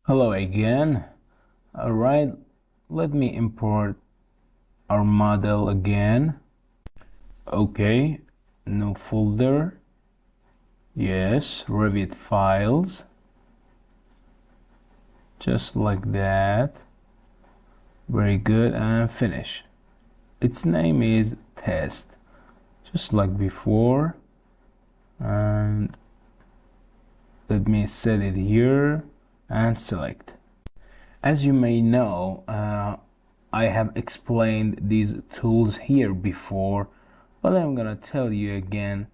Hello again. Alright, let me import our model again. Okay, new folder. Yes, Revit files. Just like that. Very good, and finish. Its name is test, just like before. And let me set it here and select. As you may know, I have explained these tools here before, but I'm gonna tell you again.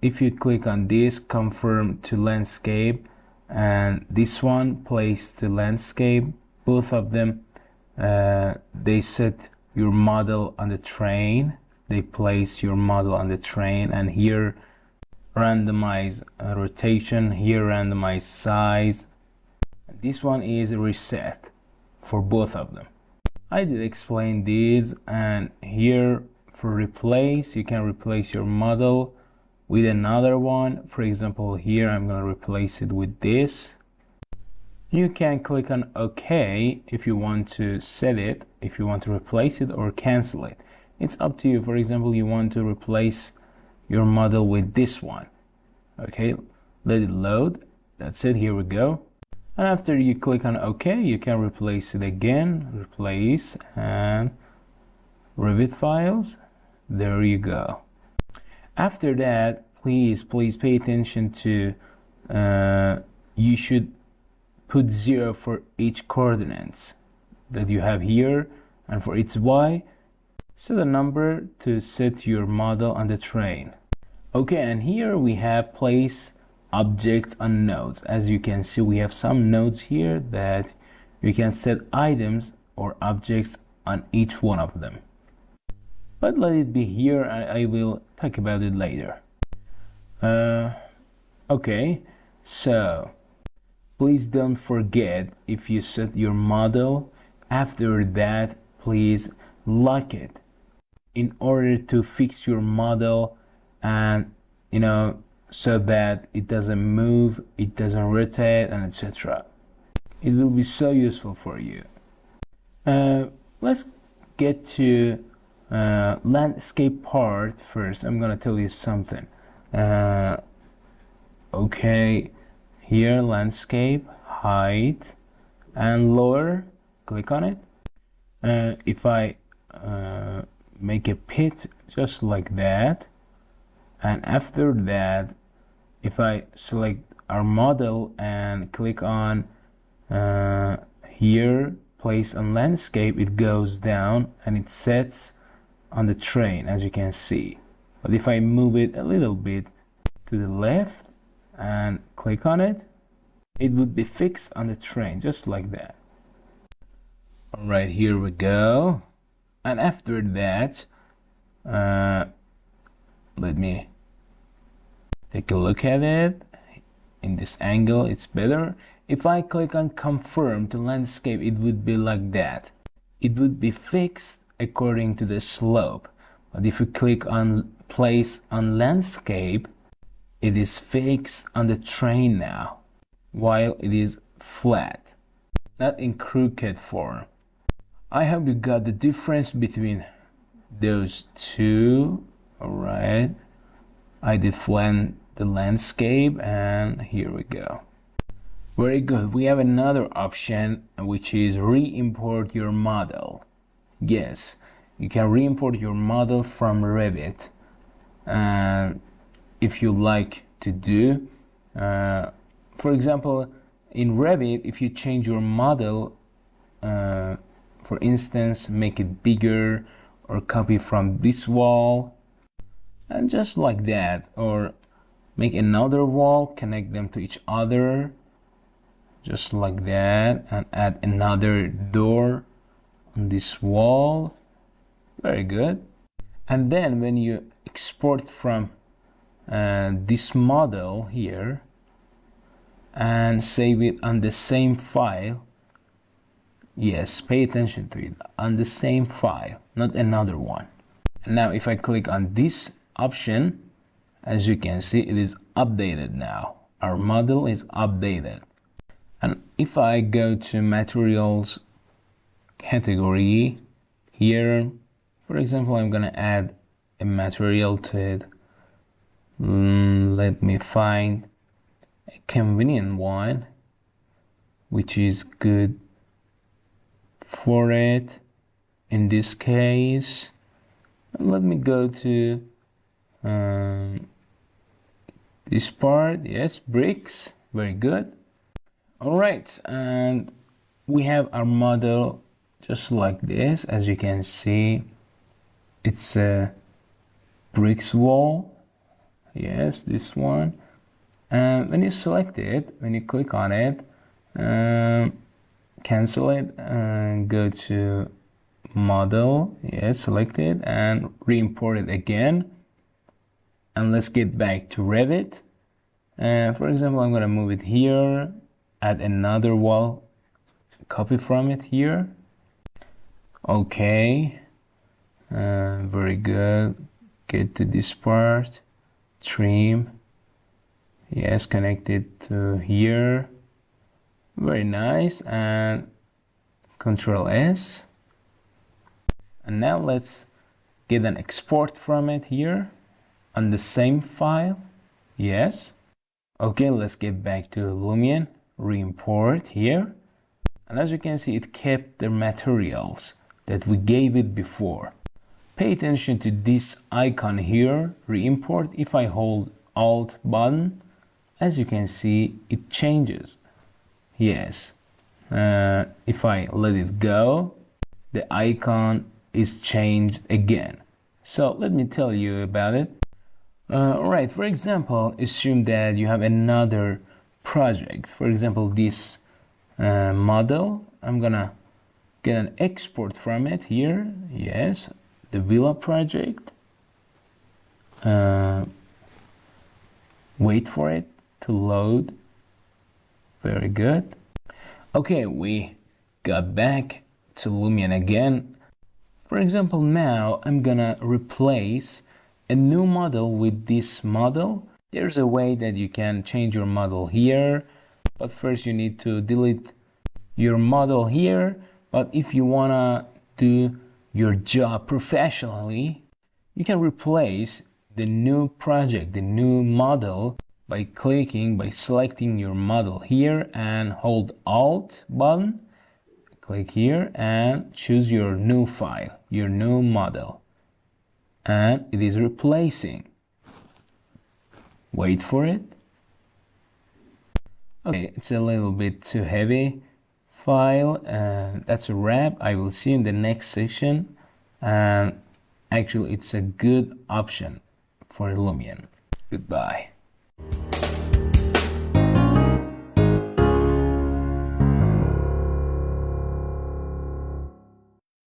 If you click on this, confirm to landscape, and this one, place to landscape, both of them, they set your model on the train. They place your model on the train, and here randomize rotation, here randomize size. This one is reset for both of them. I did explain these, and here for replace, you can replace your model with another one. For example, here I'm going to replace it with this. You can click on OK if you want to set it, if you want to replace it or cancel it. It's up to you. For example, you want to replace your model with this one. Okay, let it load. That's it. Here we go. And after you click on OK, you can replace it again. Replace and Revit files. There you go. After that, please pay attention to you should put 0 for each coordinates that you have here, and for its y, set a number to set your model on the train. Okay, and here we have place objects on nodes. As you can see, we have some nodes here that you can set items or objects on each one of them. But let it be here, I will talk about it later. Okay, so please don't forget, if you set your model, after that please lock it in order to fix your model, and so that it doesn't move, it doesn't rotate, and etc. It will be so useful for you. Let's get to landscape part first. I'm gonna tell you something. Okay, here landscape, height and lower, click on it. If I make a pit just like that, and after that, if I select our model and click on here, place on landscape, it goes down and it sets on the train, as you can see. But if I move it a little bit to the left and click on it, it would be fixed on the train, just like that. All right, here we go. And after that, let me take a look at it. In this angle, it's better. If I click on confirm to landscape, it would be like that. It would be fixed according to the slope. But if you click on place on landscape, it is fixed on the train now, while it is flat, not in crooked form. I hope you got the difference between those two. All right, I did flat the landscape, and here we go. Very good. We have another option, which is re-import your model. Yes, you can re-import your model from Revit, if you like to do. For example, in Revit, if you change your model, for instance, make it bigger or copy from this wall, and just like that, or make another wall, connect them to each other, just like that, and add another door on this wall. Very good. And then when you export from this model here and save it on the same file, yes, pay attention to it, on the same file, not another one. And now if I click on this option, as you can see, it is updated now. Our model is updated. And if I go to materials category here, for example, I'm gonna add a material to it. Let me find a convenient one which is good for it. In this case, let me go to this part. Yes, bricks, very good. All right, and we have our model just like this. As you can see, it's a bricks wall. Yes, this one. And when you select it, when you click on it, cancel it and go to model. Yes, select it and re-import it again. And let's get back to Revit. For example, I'm gonna move it here, add another wall, copy from it here. Okay, very good. Get to this part, trim. Yes, connect it to here. Very nice, and Control S. And now let's get an export from it here on the same file. Yes. Okay, let's get back to Lumion, re-import here. And as you can see, it kept the materials that we gave it before. Pay attention to this icon here, re-import. If I hold Alt button, as you can see, it changes. Yes. If I let it go, the icon is changed again. So let me tell you about it. Alright, for example, assume that you have another project. For example, this model. I'm gonna get an export from it here. Yes, the villa project. Wait for it to load. Very good. Okay, we got back to Lumion again. For example, now I'm gonna replace a new model with this model. There's a way that you can change your model here, but first you need to delete your model here. But if you wanna do your job professionally, you can replace the new project, the new model, by selecting your model here and hold Alt button, click here and choose your new file, your new model, and it is replacing. Wait for it. Okay, it's a little bit too heavy file, and that's a wrap. I will see you in the next session. And actually, it's a good option for Lumion. Goodbye.